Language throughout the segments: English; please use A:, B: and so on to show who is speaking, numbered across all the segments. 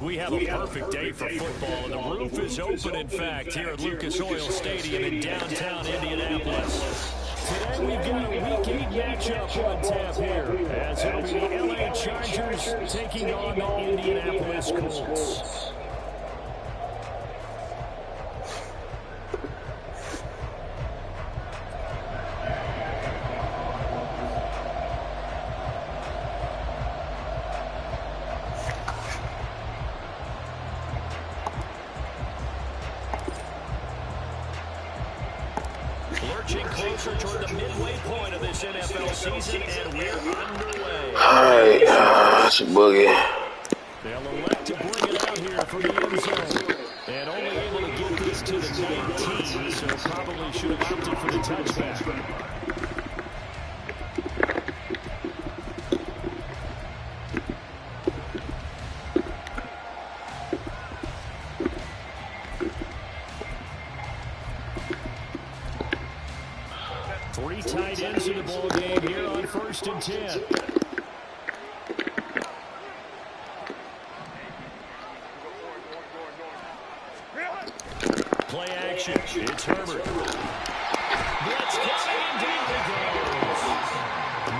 A: We have a perfect day for football, and the roof is open, in fact, here at Lucas Oil Stadium in downtown Indianapolis. Today we've got a Week 8 matchup on tap here, as it'll be the LA Chargers taking on the Indianapolis Colts. Lurching closer toward the midway point of this NFL season, and we're underway.
B: All right, that's a boogie.
A: They'll elect to bring it out here from the end zone. And only able to get this to the 19, so probably should have opted for the touchback. 3 tight ends in the ball game here on 1st and 10. Play action. It's Herbert. Blitz coming, and down he goes.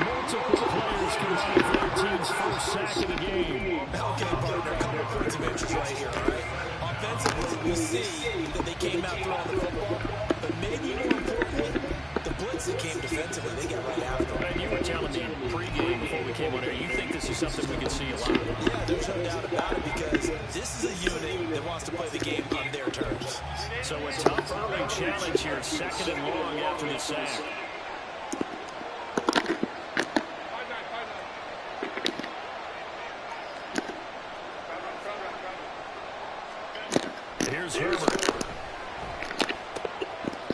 A: Multiple players combining for their team's first sack of the game.
C: Okay, partner, a couple of points of interest right here, all right? Offensively, we see that they came out throwing the football, but maybe more importantly, the blitz that came defensively, they got right after them.
A: And you were telling me pregame before we came on here, you think this is something we could see a lot?
C: Yeah, there's no doubt about it, because this is a unit that wants to play the game on their terms.
A: So a tough early challenge here, 2nd and long after the sack. Here's Herbert.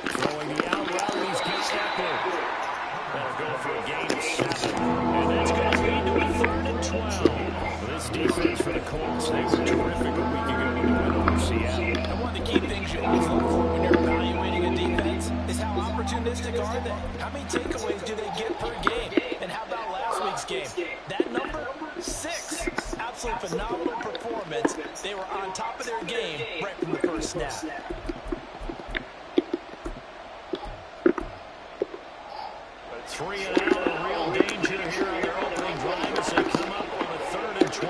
A: Throwing the out route, he's got that there. That'll go for a gain of 7. And that's going to lead to a 3rd and 12. This defense for the Colts, they were terrific a week ago when they went over Seattle.
C: And one of the key things you always look for when you're evaluating a defense is how opportunistic are they? How many takeaways do they get per game? And how about last week's game? That number, 6. Absolutely phenomenal performance. They were on top of their game right from the first snap.
A: 3 and out, a real danger here on their opening drive as they come up on a 3rd and 12.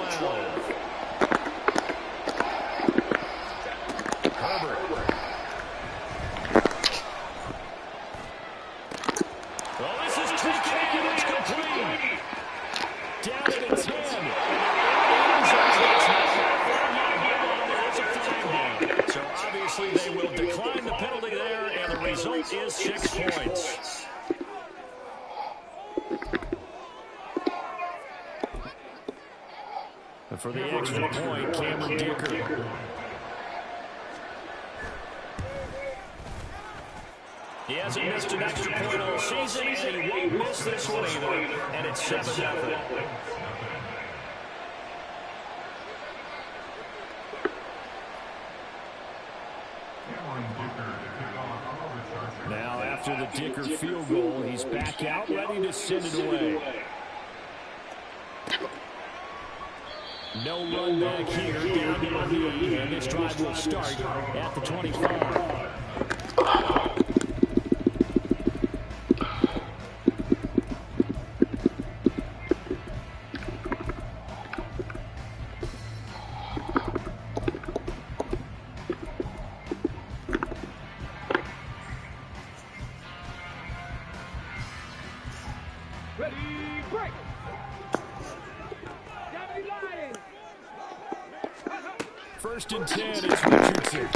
A: Herbert. Well, this is taken in. It's complete. Down to the 10. So obviously they will decline the penalty there, and the result is 6 points. For the extra point, Cameron Dicker. He hasn't missed an extra point all season, and he won't miss this one either. And it's 7-0. Now, after the Dicker field goal, he's back out, ready to send it away. No run back here, down to the knee, and this drive will start at the 25.
D: Ready, break!
A: 1st and 10, it's Richardson.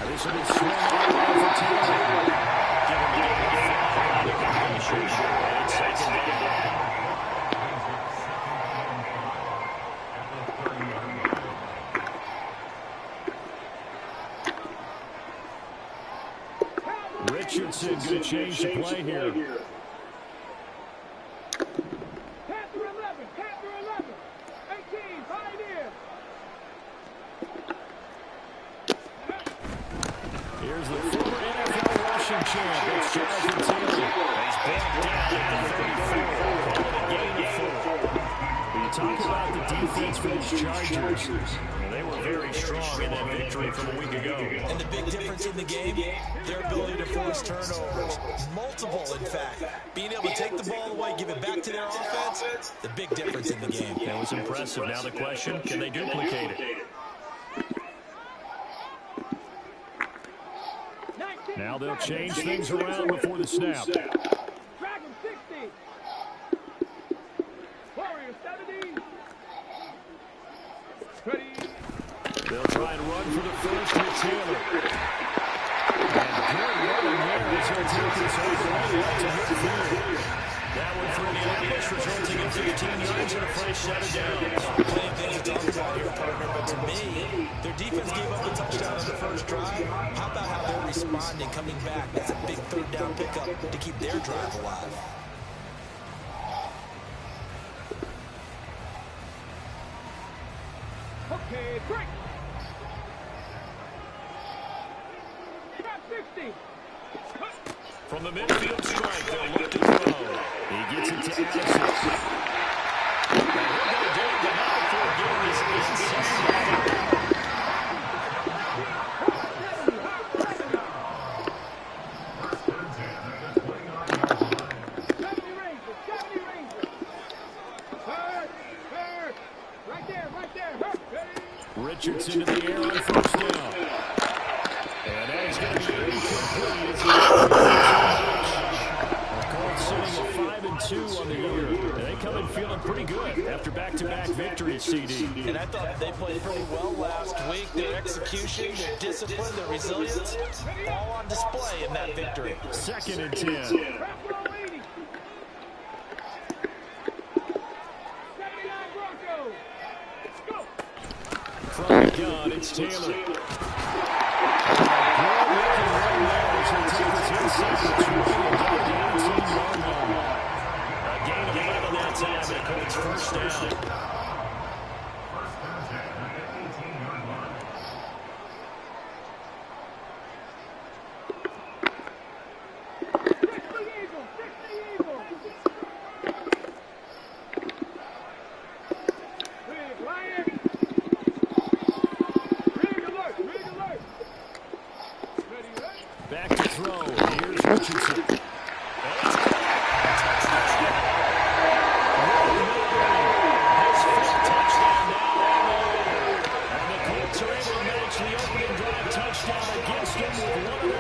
A: This will be swung all over Taylor. Give him the completion. It's 2nd down. Richardson going to change the play here.
D: Panther 11, Panther 11, 18, Pioneer.
A: Here's the former NFL rushing champ. It's Jonathan Taylor. He's brought down at the 34. Calling a gain of 4. talk about the defense for these Chargers. Well, they were very strong in that victory from a week ago.
C: And the big difference in the game, their ability to force turnovers. Multiple, in fact. Being able to take the ball away, give it back to their offense, the big difference in the game.
A: That was impressive. Now the question, can they duplicate it? Now they'll change things around before the snap.
D: Dragon 60. Warrior 70. Ready.
A: They'll try and run for the first with Taylor. And good running there as he'll take this all the way up to midfield. That one for Indianapolis, resulting in 15 yards and a fresh set of downs.
C: Plenty of things to talk about here, partner, but to me, their defense gave up a touchdown on the first drive. How about how they're responding, coming back? That's a big third down pickup to keep their drive alive.
D: Okay, break. Trap 60.
A: From the midfield strike, they'll look to throw. He gets it to Addison. Now he'll go down, but not before getting his inside. Richardson to the air on first down. And that is going to be incomplete as the Colts sitting at 5-2 on the year. And they come in feeling pretty good after back-to-back victories, CD.
C: And I thought they played pretty well last week. Their execution, their discipline, their resilience, all on display in that victory.
A: 2nd and 10. From the gun, it's Taylor. Good looking run there as he'll take his inside the 20 and down the 18-yard line. A gain of 11 that time, and it Colts first down. Back to throw. Here's Richardson. Touchdown now on the year. And the Colts are able to match the opening drive touchdown against him with 1-0.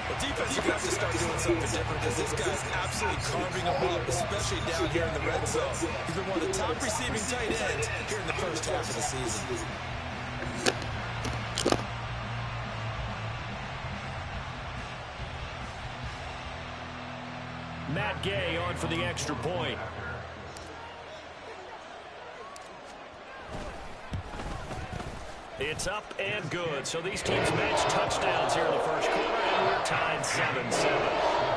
C: The defense is going to have to start doing something different because this guy's absolutely carving them up, especially down here in the red zone. He's been one of the top receiving tight ends here in the first half of the season.
A: Matt Gay on for the extra point. It's up and good. So these teams match touchdowns here in the first quarter, and we're tied 7-7.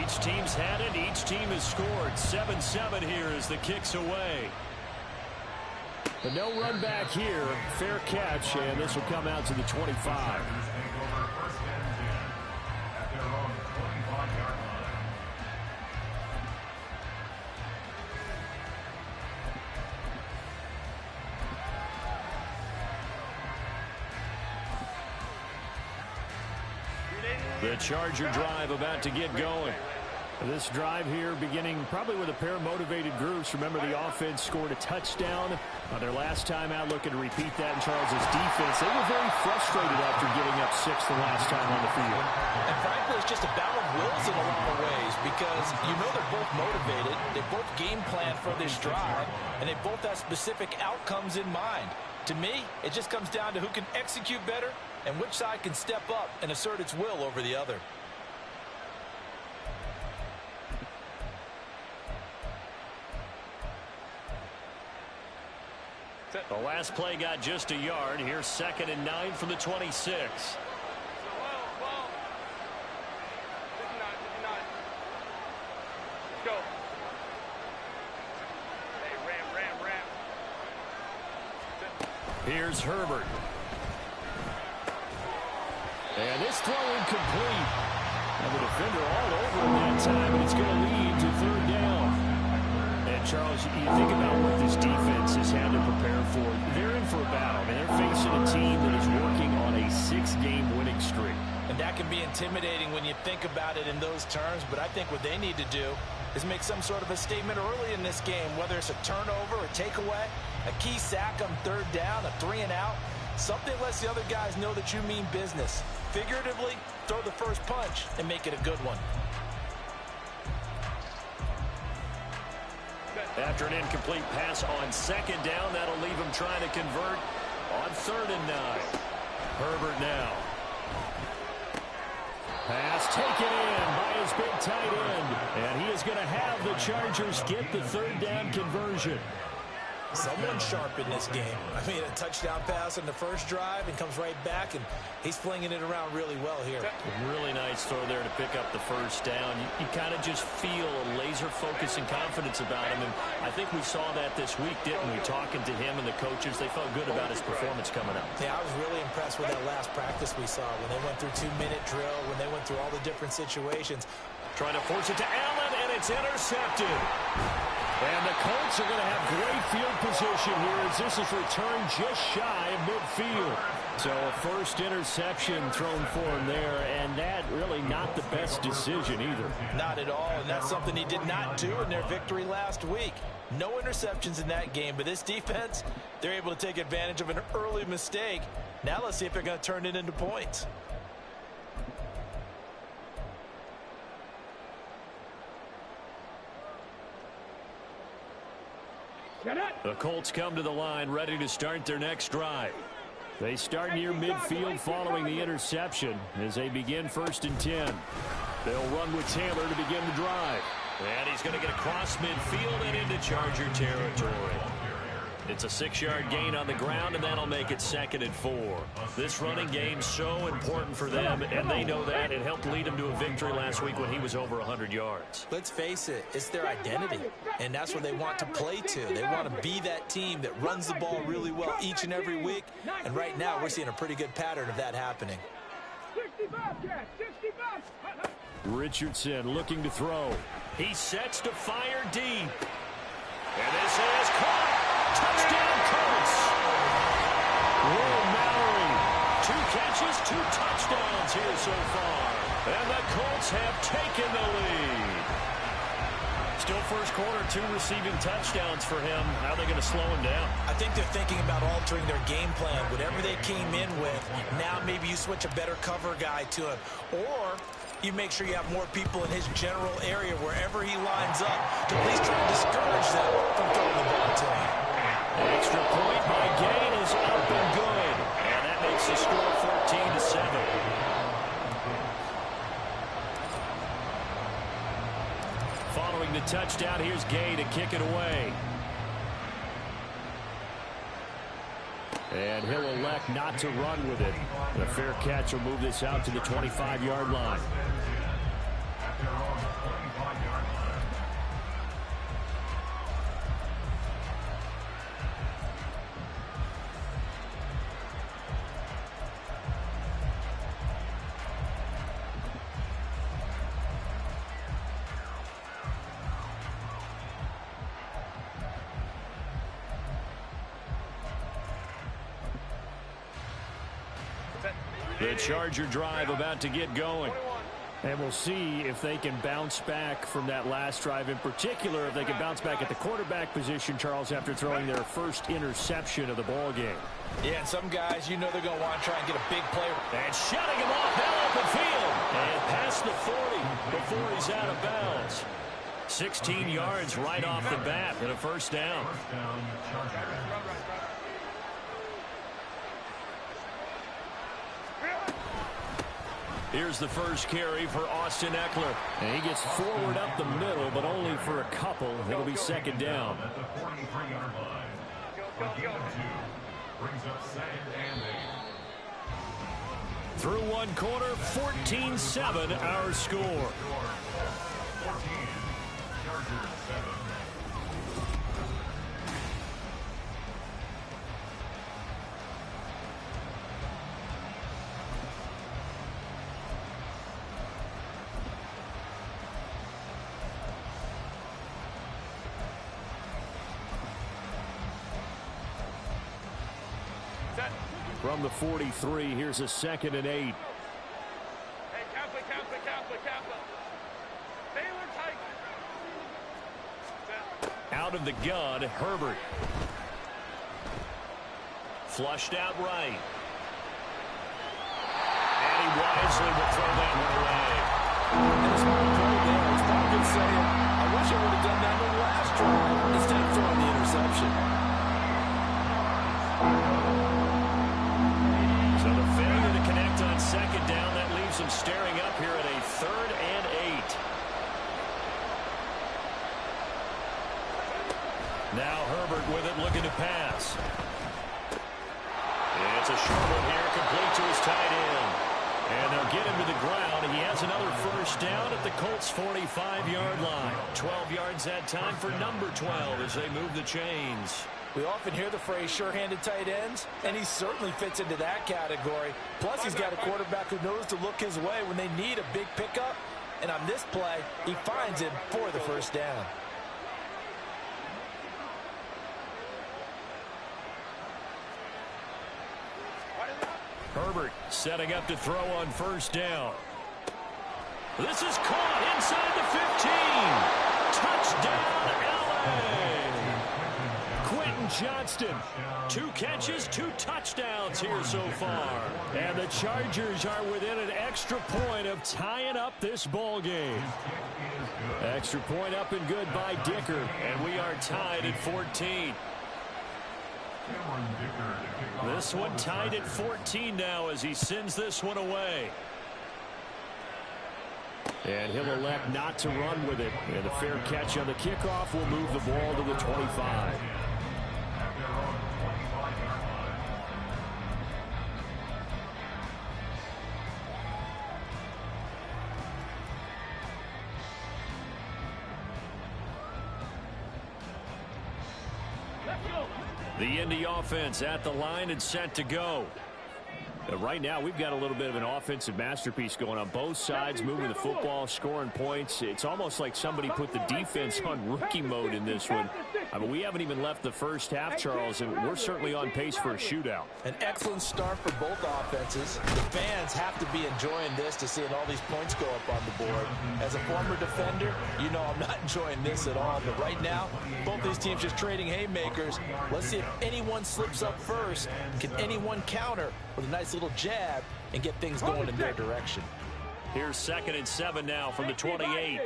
A: Each team's had it. Each team has scored. 7-7 here as the kick's away. But no run back here. Fair catch, and this will come out to the 25. The Charger drive about to get going. This drive here beginning probably with a pair of motivated groups. Remember, the offense scored a touchdown on their last time out, looking to repeat that in Charles' defense. They were very frustrated after giving up 6 the last time on the field.
C: And frankly, it's just a battle of wills in a lot of ways because you know they're both motivated. They both game plan for this drive, and they both have specific outcomes in mind. To me, it just comes down to who can execute better and which side can step up and assert its will over the other.
A: The last play got just a yard. Here's 2nd and 9 from the 26.
D: Go. Hey, Ram.
A: Here's Herbert. And this throw incomplete. And the defender all over him that time, and it's going to lead to third down. And, Charles, you think about what this defense has had to prepare for. They're in for a battle. I mean, they're facing a team that is working on a 6-game winning streak.
C: And that can be intimidating when you think about it in those terms, but I think what they need to do is make some sort of a statement early in this game, whether it's a turnover, a takeaway, a key sack on third down, a 3-and-out. Something lets the other guys know that you mean business. Figuratively, throw the first punch and make it a good one.
A: After an incomplete pass on second down, that'll leave him trying to convert on 3rd and 9. Herbert now. Pass taken in by his big tight end. And he is going to have the Chargers get the third down conversion.
C: Someone sharp in this game. I mean, a touchdown pass on the first drive and comes right back, and he's flinging it around really well here.
A: Really nice throw there to pick up the first down. You kind of just feel a laser focus and confidence about him, and I think we saw that this week, didn't we? Talking to him and the coaches, they felt good about his performance coming up.
C: Yeah, I was really impressed with that last practice we saw when they went through 2-minute drill, when they went through all the different situations.
A: Trying to force it to Allen, and it's intercepted. And the Colts are going to have great field position here as this is returned just shy of midfield. So a first interception thrown for him there, and that really not the best decision either.
C: Not at all, and that's something he did not do in their victory last week. No interceptions in that game, but this defense, they're able to take advantage of an early mistake. Now let's see if they're going to turn it into points.
A: The Colts come to the line ready to start their next drive. They start near midfield following the interception as they begin 1st and 10. They'll run with Taylor to begin the drive. And he's going to get across midfield and into Charger territory. It's a 6-yard gain on the ground, and that'll make it 2nd and 4. This running game's so important for them, and they know that. It helped lead them to a victory last week when he was over 100 yards.
C: Let's face it, it's their identity, and that's what they want to play to. They want to be that team that runs the ball really well each and every week, and right now we're seeing a pretty good pattern of that happening.
D: 65, Jack, 65.
A: Richardson looking to throw. He sets to fire deep. And this is caught. Touchdown, Colts. Will Mallory. 2 catches, 2 touchdowns here so far. And the Colts have taken the lead. Still first quarter, 2 receiving touchdowns for him. How are they going to slow him down?
C: I think they're thinking about altering their game plan. Whatever they came in with, now maybe you switch a better cover guy to him. Or you make sure you have more people in his general area wherever he lines up to at least try to discourage them from throwing the ball to him.
A: Extra point by Gain is up and good. And that makes the score 14-7. Following the touchdown, here's Gay to kick it away. And he'll elect not to run with it. The fair catch will move this out to the 25-yard line. The Charger drive about to get going. And we'll see if they can bounce back from that last drive. In particular, if they can bounce back at the quarterback position, Charles, after throwing their first interception of the ball game.
C: Yeah, and some guys, you know they're going to want to try and get a big play.
A: And shutting him off now open field. And past the 40 before he's out of bounds. 16 yards right off the bat and a first down. Here's the first carry for Austin Ekeler. And he gets forward up the middle, but only for a couple. It'll be second down. Through one quarter, 14-7 our score. From the 43, here's a 2nd and 8.
D: Hey, Kappa. Baylor Tigers.
A: Out of the gun, Herbert. Flushed out right. And he wisely will throw that one away.
C: And a smart play there. It's probably saying, I wish I would have done that in the last drive instead of throwing the interception.
A: So the failure to connect on 2nd down, that leaves him staring up here at a 3rd and 8. Now Herbert with it, looking to pass. It's a short one here, complete to his tight end. And they'll get him to the ground. He has another 1st down at the Colts' 45-yard line. 12 yards that time for number 12 as they move the chains.
C: We often hear the phrase sure-handed tight ends, and he certainly fits into that category. Plus, he's got a quarterback who knows to look his way when they need a big pickup. And on this play, he finds him for the 1st down.
A: Herbert setting up to throw on 1st down. This is caught inside the 15. Touchdown, LA! Quentin Johnston. 2 catches, 2 touchdowns here so far. And the Chargers are within an extra point of tying up this ball game. Extra point up and good by Dicker. And we are tied at 14. This one tied at 14 now as he sends this one away. And he'll elect not to run with it. And a fair catch on the kickoff will move the ball to the 25. The Indy offense at the line and set to go. Right now, we've got a little bit of an offensive masterpiece going on both sides, moving the football, scoring points. It's almost like somebody put the defense on rookie mode in this one. I mean, we haven't even left the 1st half, Charles, and we're certainly on pace for a shootout.
C: An excellent start for both offenses. The fans have to be enjoying this to seeing all these points go up on the board. As a former defender, you know I'm not enjoying this at all. But right now, both these teams just trading haymakers. Let's see if anyone slips up first. Can anyone counter with a nice little jab and get things going in their direction?
A: Here's 2nd and 7 now from the 28.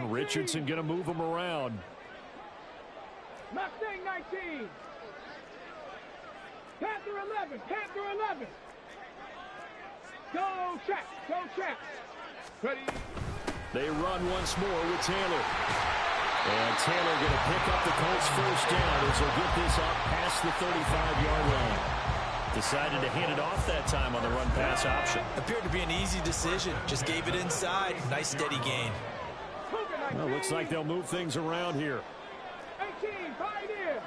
A: Richardson going to move him around.
D: Mustang 19. Panther 11. Panther 11. Go check. Go check. Ready.
A: They run once more with Taylor. And Taylor going to pick up the Colts' 1st down as they'll get this up past the 35-yard line. Decided to hand it off that time on the run-pass option.
C: Appeared to be an easy decision. Just gave it inside. Nice steady gain.
A: Well, looks like they'll move things around here.
D: 18, pioneer.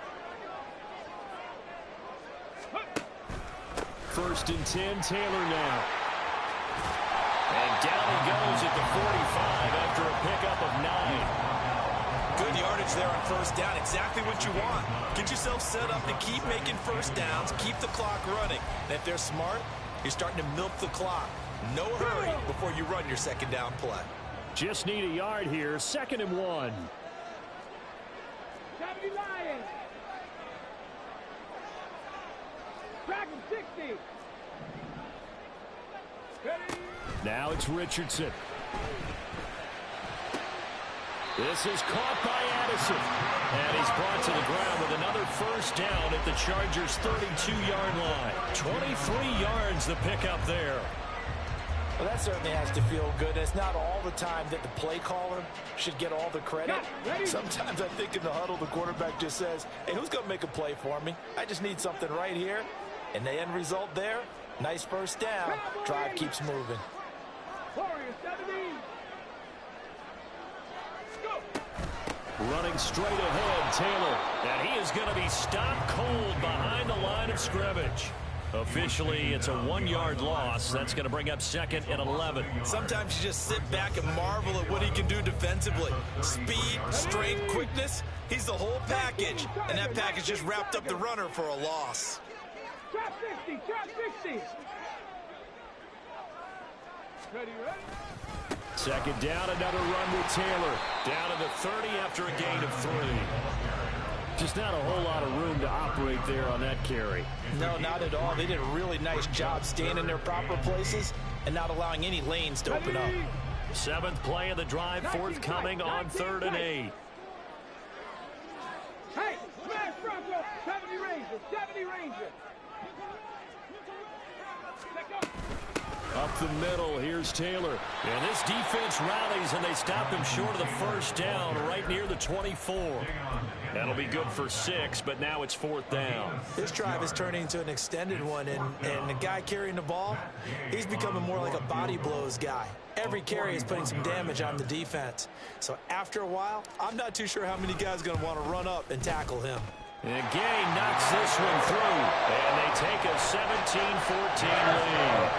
A: 1st and 10, Taylor now. And down he goes at the 45 after a pickup of 9.
C: Good yardage there on 1st down. Exactly what you want. Get yourself set up to keep making 1st downs, keep the clock running. And if they're smart, you're starting to milk the clock. No hurry before you run your 2nd down play.
A: Just need a yard here. 2nd and 1.
D: 70 Lions. Dragon 60. Ready.
A: Now it's Richardson. This is caught by Addison. And he's brought to the ground with another 1st down at the Chargers' 32-yard line. 23 yards the pickup there.
C: Well, that certainly has to feel good. It's not all the time that the play caller should get all the credit. Sometimes I think in the huddle, the quarterback just says, hey, who's going to make a play for me? I just need something right here. And the end result there, nice 1st down. Drive keeps moving.
D: Warriors 70.
A: Running straight ahead, Taylor. And he is going to be stopped cold behind the line of scrimmage. Officially, it's a 1-yard loss. That's going to bring up 2nd and 11.
C: Sometimes you just sit back and marvel at what he can do defensively. Speed, strength, quickness. He's the whole package. And that package just wrapped up the runner for a loss.
D: Trap 60, trap 60. Ready, ready.
A: 2nd down, another run with Taylor. Down to the 30 after a gain of 3. Just not a whole lot of room to operate there on that carry.
C: No, not at all. They did a really nice job staying in their proper places and not allowing any lanes to open up.
A: 7th play of the drive, forthcoming on 3rd and 8.
D: Hey, smash Bronco, 70 Ranger, 70 Ranger. Let go.
A: Up the middle, here's Taylor. And this defense rallies, and they stop him short of the 1st down right near the 24. That'll be good for 6, but now it's 4th down.
C: This drive is turning into an extended one, and the guy carrying the ball, he's becoming more like a body blows guy. Every carry is putting some damage on the defense. So after a while, I'm not too sure how many guys are going to want to run up and tackle him.
A: And Gay knocks this one through, and they take a 17-14 lead.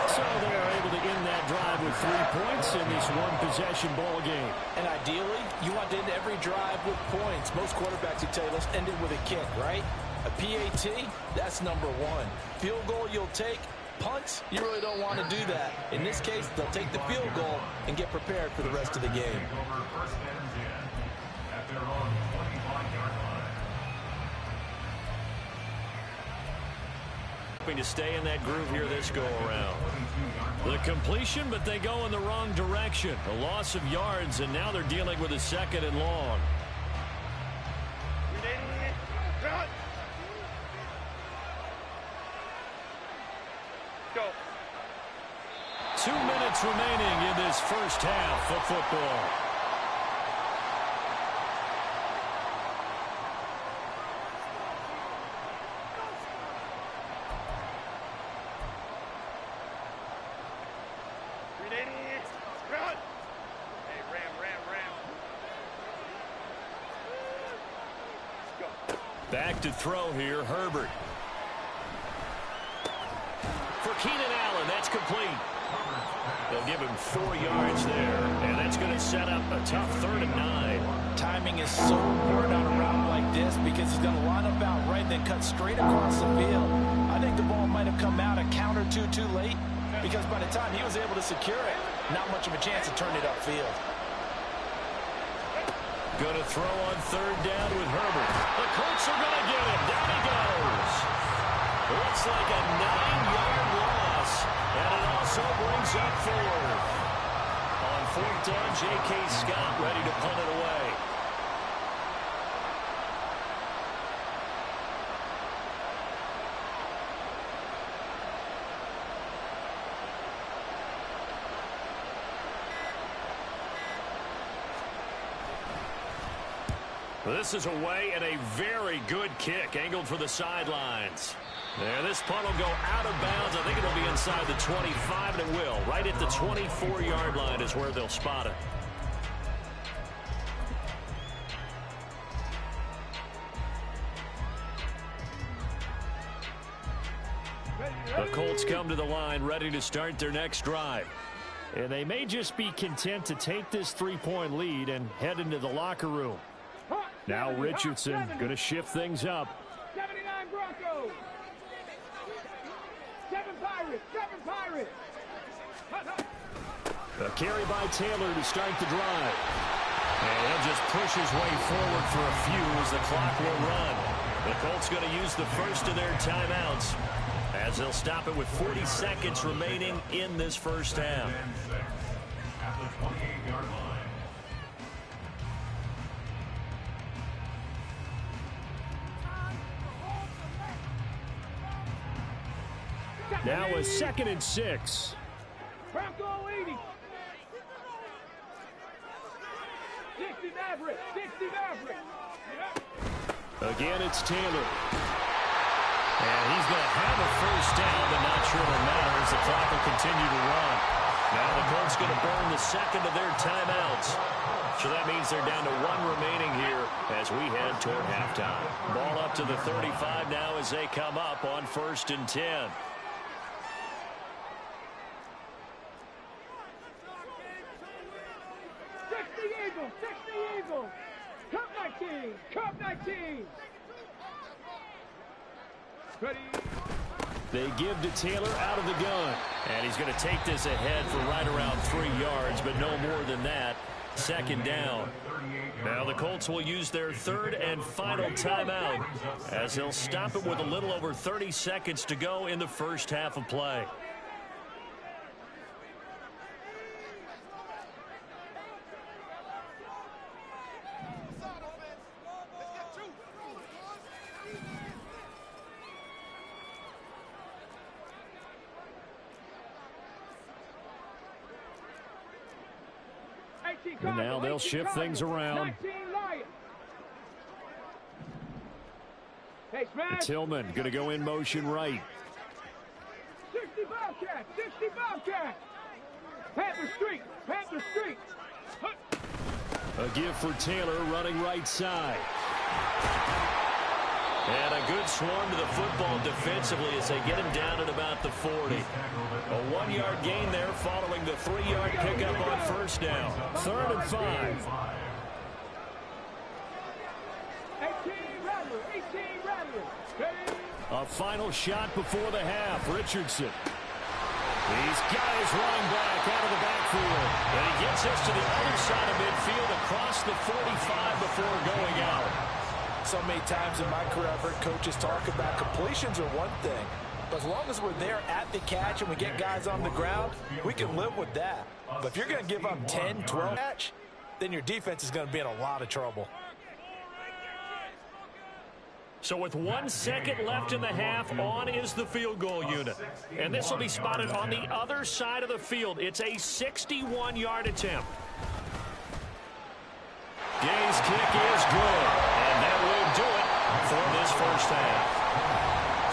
A: So they're able to end that drive with 3 points in this one-possession ball game.
C: And ideally, you want to end every drive with points. Most quarterbacks, you tell you, let's end it with a kick, right? A PAT, that's number 1. Field goal you'll take. Punts, you really don't want to do that. In this case, they'll take the field goal and get prepared for the rest of the game.
A: To stay in that groove here this go-around. The completion, but they go in the wrong direction. A loss of yards, and now they're dealing with a 2nd and long.
D: Go.
A: 2 minutes remaining in this first half of football. Back to throw here, Herbert. For Keenan Allen, that's complete. They'll give him 4 yards there, and that's going to set up a tough 3rd and 9.
C: Timing is so important on a route like this because he's going to line up out right, then cut straight across the field. I think the ball might have come out a count or two too late because by the time he was able to secure it, not much of a chance to turn it upfield.
A: Going to throw on 3rd down with Herbert. The Colts are going to get him. Down he goes. Looks like a 9-yard loss, and it also brings up 4th. On 4th down, J.K. Scott ready to punt it away. This is away, and a very good kick angled for the sidelines. And this punt will go out of bounds. I think it'll be inside the 25, and it will. Right at the 24-yard line is where they'll spot it. The Colts come to the line ready to start their next drive. And they may just be content to take this 3-point lead and head into the locker room. Now Richardson going to shift things up.
D: 79 Broncos. 7 Pirates. 7 Pirates.
A: A carry by Taylor to start the drive. And he'll just push his way forward for a few as the clock will run. The Colts going to use the first of their timeouts as they'll stop it with 40 seconds remaining in this first half. Now a 2nd and 6.
D: Bronco 80. 60 Maverick. 60 Maverick.
A: Again, it's Taylor. And he's going to have a first down, but not sure it'll matter as the clock will continue to run. Now the Colts going to burn the second of their timeouts. So that means they're down to one remaining here as we head toward halftime. Ball up to the 35 now as they come up on 1st and 10.
D: Eagles. Cup 19. Cup 19. Ready.
A: They give to Taylor out of the gun. And he's going to take this ahead for right around 3 yards, but no more than that. 2nd down. Now the Colts will use their 3rd and final timeout as they'll stop it with a little over 30 seconds to go in the first half of play. And now they'll shift things around. Tillman going to go in motion right.
D: 60 Bobcat, 60 Bobcat. Panther Street, Panther Street.
A: A give for Taylor running right side. And a good swarm to the football defensively as they get him down at about the 40. A 1-yard gain there following the 3-yard pickup on 1st down. 3rd and 5.
D: 18 Rattler.
A: A final shot before the half. Richardson. These guys running back out of the backfield. And he gets us to the other side of midfield across the 45 before going out.
C: So many times in my career I've heard coaches talk about completions are one thing. But as long as we're there at the catch and we get guys on the ground, we can live with that. But if you're going to give up 10, 12 catch, then your defense is going to be in a lot of trouble.
A: So with 1 second left in the half, on is the field goal unit. And this will be spotted on the other side of the field. It's a 61-yard attempt. Gay's kick is good. And that will do it for this first half.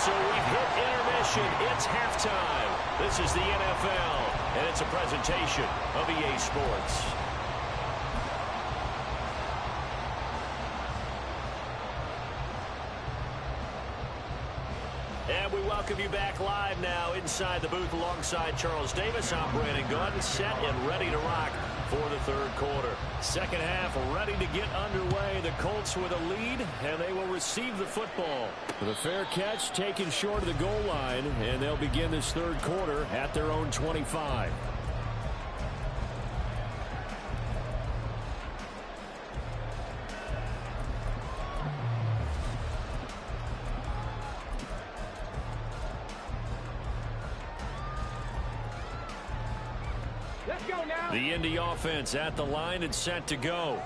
A: So we've hit intermission. It's halftime. This is the NFL, and it's a presentation of EA Sports. And we welcome you back live now inside the booth alongside Charles Davis. I'm Brandon Gaudin, set and ready to rock for the 3rd quarter. Second half ready to get underway. The Colts with a lead, and they will receive the football. With a fair catch taken short of the goal line, and they'll begin this 3rd quarter at their own 25. The Indy offense at the line and set to go.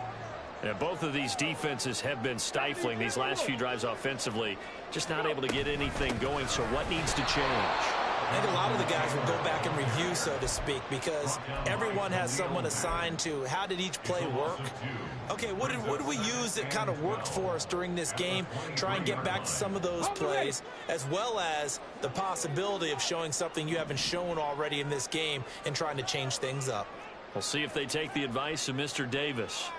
A: And both of these defenses have been stifling these last few drives offensively. Just not able to get anything going. So what needs to change?
C: I think a lot of the guys will go back and review, so to speak, because everyone has someone assigned to how did each play work. Okay, what did we use that kind of worked for us during this game? Try and get back to some of those plays, as well as the possibility of showing something you haven't shown already in this game and trying to change things up.
A: We'll see if they take the advice of Mr. Davis.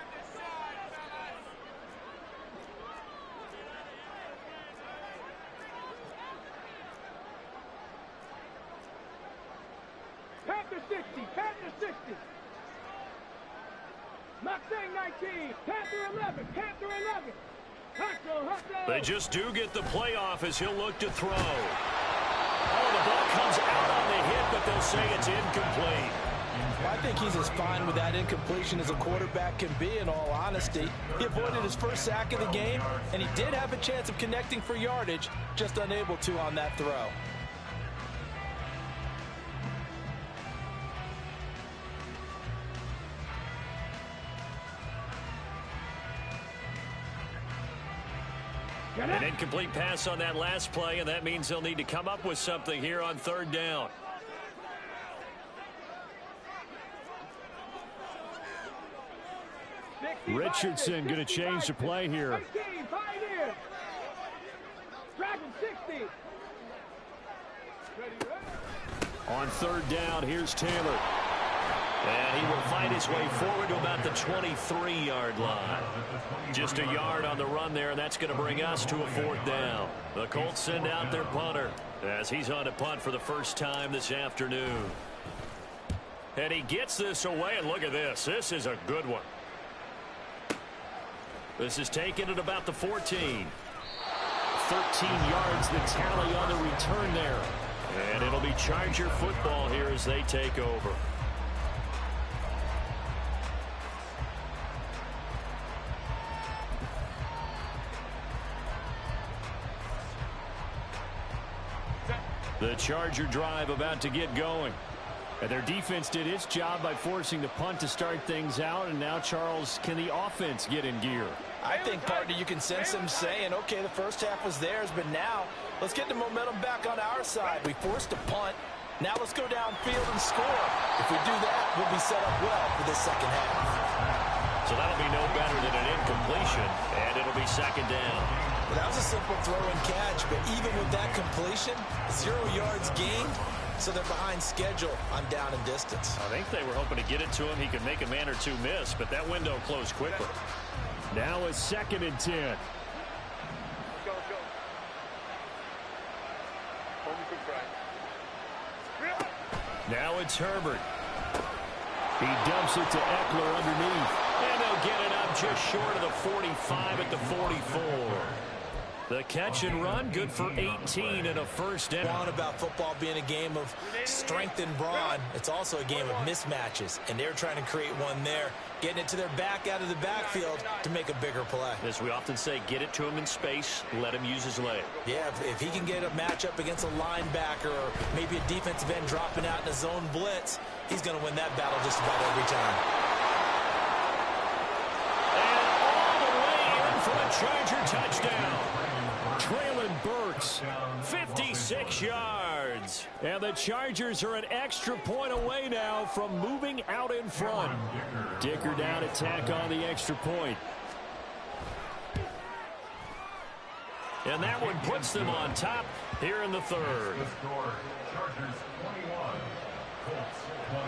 D: Panther 60, Panther 60. Mustang 19, Panther 11, Panther 11. Hustle.
A: They just do get the playoff as he'll look to throw. Oh, the ball comes out on the hit, but they'll say it's incomplete.
C: I think he's as fine with that incompletion as a quarterback can be, in all honesty. He avoided his first sack of the game, and he did have a chance of connecting for yardage, just unable to on that throw.
A: An incomplete pass on that last play, and that means they'll need to come up with something here on 3rd down. Richardson going to change the play here.
D: Dragon 60.
A: On 3rd down, here's Taylor. fight his way forward to about the 23-yard line. Just a yard on the run there, and that's going to bring us to a 4th down. The Colts send out their punter as he's on a punt for the first time this afternoon. And he gets this away, and look at this. This is a good one. This is taken at about the 14. 13 yards the tally on the return there. And it'll be Charger football here as they take over. The Charger drive about to get going. And their defense did its job by forcing the punt to start things out. And now, Charles, can the offense get in gear?
C: I think, partner, you can sense them saying, okay, the first half was theirs, but now let's get the momentum back on our side. We forced a punt. Now let's go downfield and score. If we do that, we'll be set up well for this second half.
A: So that'll be no better than an incompletion, and it'll be 2nd down.
C: Well, that was a simple throw and catch, but even with that completion, 0 yards gained, so they're behind schedule on down and distance.
A: I think they were hoping to get it to him. He could make a man or two miss, but that window closed quickly. Now a 2nd and 10.
D: Go.
A: Now it's Herbert. He dumps it to Eckler underneath. And they'll get it up just short of the 45 at the 44. The catch and run, good for 18 and a 1st down.
C: About football being a game of strength and brawn, it's also a game of mismatches, and they're trying to create one there, getting it to their back out of the backfield to make a bigger play.
A: As we often say, get it to him in space, let him use his leg.
C: Yeah, if he can get a matchup against a linebacker or maybe a defensive end dropping out in a zone blitz, he's going to win that battle just about every time.
A: And all the way in for a Charger touchdown. Traylon Burks, 56 yards. And the Chargers are an extra point away now from moving out in front. Dicker down to tack on the extra point. And that one puts them on top here in the 3rd.
E: Chargers 21, Colts 20.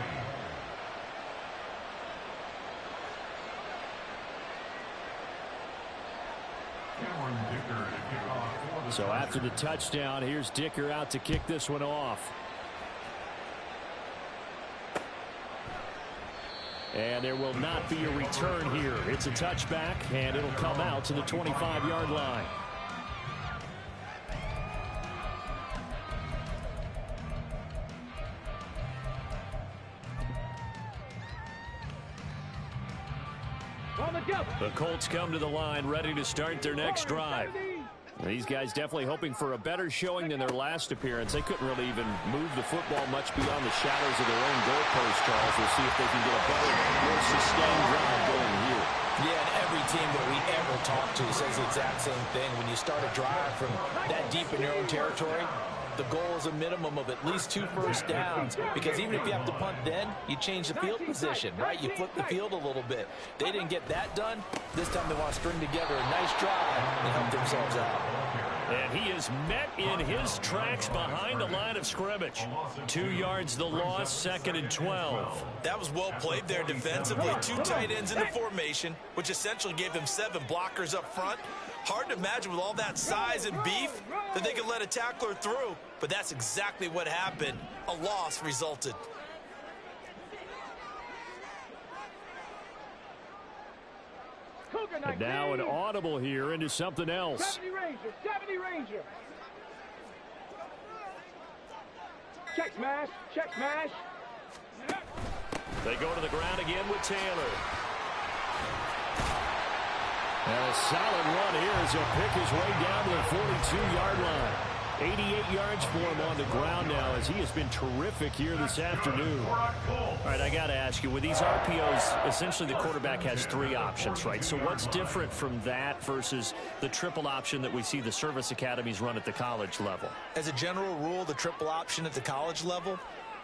A: So after the touchdown, here's Dicker out to kick this one off. And there will not be a return here. It's a touchback, and it'll come out to the 25-yard line. The Colts come to the line ready to start their next drive. These guys definitely hoping for a better showing than their last appearance. They couldn't really even move the football much beyond the shadows of their own goalpost, Charles. We'll see if they can get a better, more sustained drive going here.
C: Yeah, and every team that we ever talk to says the exact same thing. When you start a drive from that deep in your own territory, the goal is a minimum of at least 2 first downs, because even if you have to punt then, you change the field position, right? You flip the field a little bit. They didn't get that done. This time they want to string together a nice drive and help themselves out.
A: And he is met in his tracks behind the line of scrimmage. 2 yards the loss, 2nd and 12.
C: That was well played there defensively. 2 tight ends in the formation, which essentially gave them 7 blockers up front. Hard to imagine with all that size and beef that they could let a tackler through, but that's exactly what happened. A loss resulted.
A: And now an audible here into something else.
D: 70 Ranger. Check smash.
A: They go to the ground again with Taylor. And a solid run here as he'll pick his way down to the 42-yard line. 88 yards for him on the ground now, as he has been terrific here this afternoon. All right, I got to ask you, with these RPOs, essentially the quarterback has 3 options, right? So what's different from that versus the triple option that we see the service academies run at the college level?
C: As a general rule, the triple option at the college level,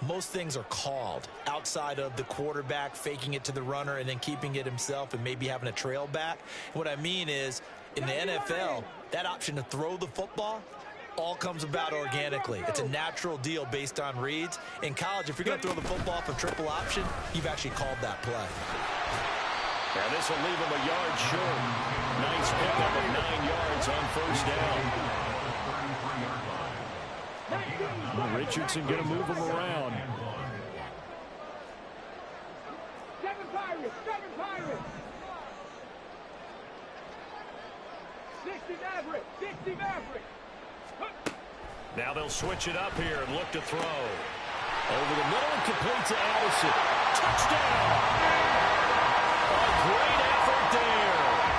C: most things are called outside of the quarterback faking it to the runner and then keeping it himself and maybe having a trail back. What I mean is, in the NFL, that option to throw the football, all comes about organically. It's a natural deal based on reads. In college, if you're going to throw the football off a triple option, you've actually called that play.
A: Now this will leave him a yard short. Nice pickup of 9 yards on first down. Richardson going to move him around.
D: 7 Pirates, 7 Pirates. 60 Mavericks, 60 Mavericks.
A: Now they'll switch it up here and look to throw. Over the middle and complete to Addison. Touchdown! A great effort there.